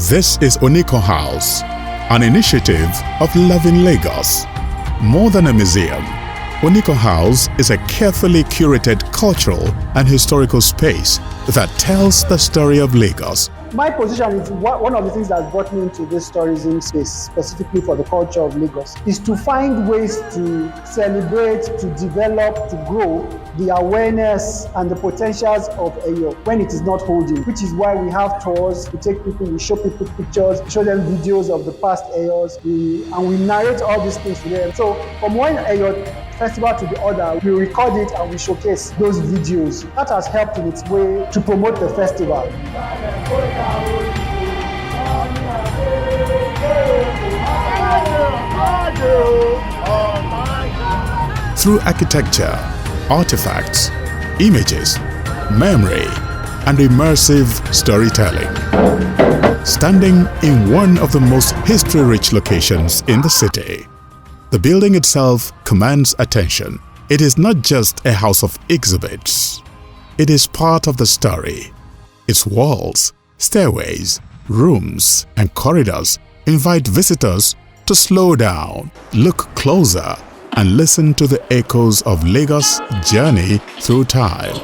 This is Onikan House, an initiative of Loving Lagos. More than a museum, Onikan House is a carefully curated cultural and historical space that tells the story of Lagos. My position is one of the things that brought me into this tourism space, specifically for the culture of Lagos, is to find ways to celebrate, to develop, to grow the awareness and the potentials of Eyo when it is not holding, which is why we have tours, we take people, we show people pictures, show them videos of the past Eyos, and we narrate all these things to them. So from one Eyo festival to the other, we record it and we showcase those videos. That has helped in its way to promote the festival. Through architecture, artifacts, images, memory, and immersive storytelling. Standing in one of the most history-rich locations in the city, the building itself commands attention. It is not just a house of exhibits. It is part of the story. Its walls, stairways, rooms, and corridors invite visitors to slow down, look closer, and listen to the echoes of Lagos' journey through time.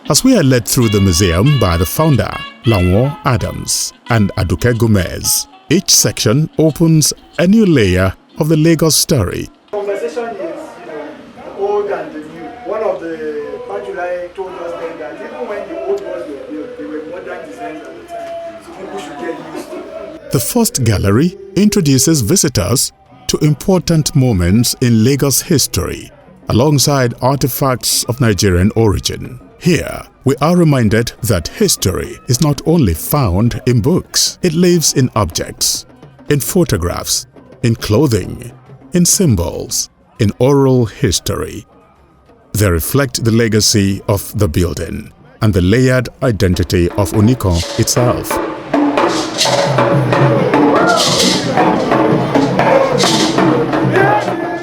As we are led through the museum by the founder, Lawon Adams and Aduke Gomez, each section opens a new layer of the Lagos story. Conversation is, the old and the new. One of the Bajulai told us then that even when the old ones were built, they were modern designs at the time, so people should get used to it. The first gallery introduces visitors to important moments in Lagos history, alongside artifacts of Nigerian origin. Here, we are reminded that history is not only found in books, it lives in objects, in photographs, in clothing, in symbols, in oral history. They reflect the legacy of the building and the layered identity of Onikan itself.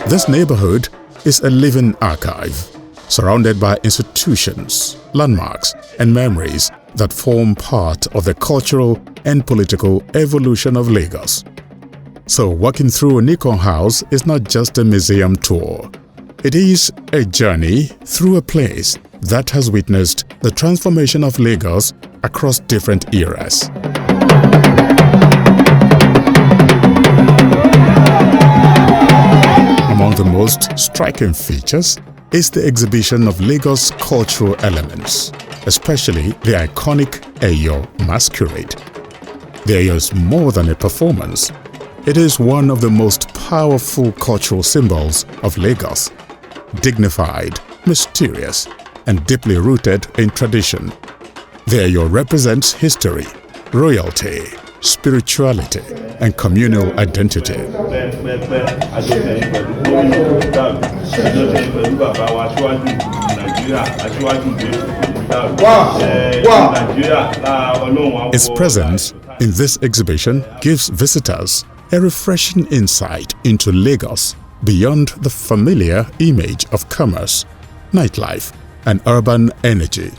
This neighborhood is a living archive, surrounded by institutions, landmarks, and memories that form part of the cultural and political evolution of Lagos. So walking through Onikan House is not just a museum tour. It is a journey through a place that has witnessed the transformation of Lagos across different eras. Among the most striking features is the exhibition of Lagos cultural elements, especially the iconic Eyo masquerade. The Eyo is more than a performance. It is one of the most powerful cultural symbols of Lagos, dignified, mysterious, and deeply rooted in tradition. The Eyo represents history, royalty, spirituality, and communal identity. Its presence in this exhibition gives visitors a refreshing insight into Lagos beyond the familiar image of commerce, nightlife, and urban energy.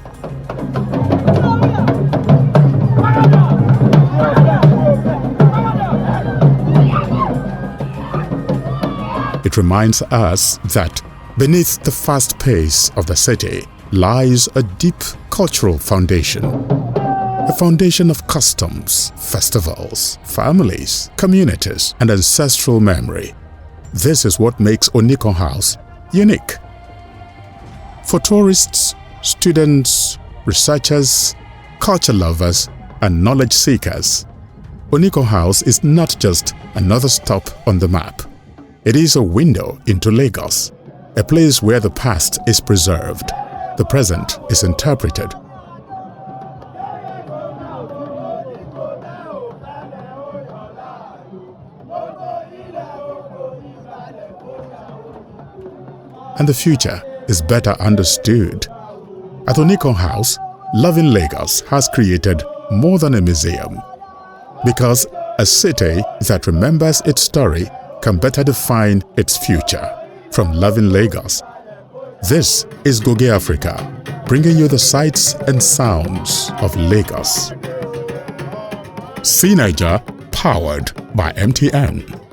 It reminds us that beneath the fast pace of the city lies a deep cultural foundation. A foundation of customs, festivals, families, communities, and ancestral memory. This is what makes Onikan House unique. For tourists, students, researchers, culture lovers, and knowledge seekers, Onikan House is not just another stop on the map. It is a window into Lagos, a place where the past is preserved, the present is interpreted, and the future is better understood. At Onikan House, Loving Lagos has created more than a museum, because a city that remembers its story can better define its future. from loving Lagos. This is Goge Africa, bringing you the sights and sounds of Lagos. See Niger, powered by MTN.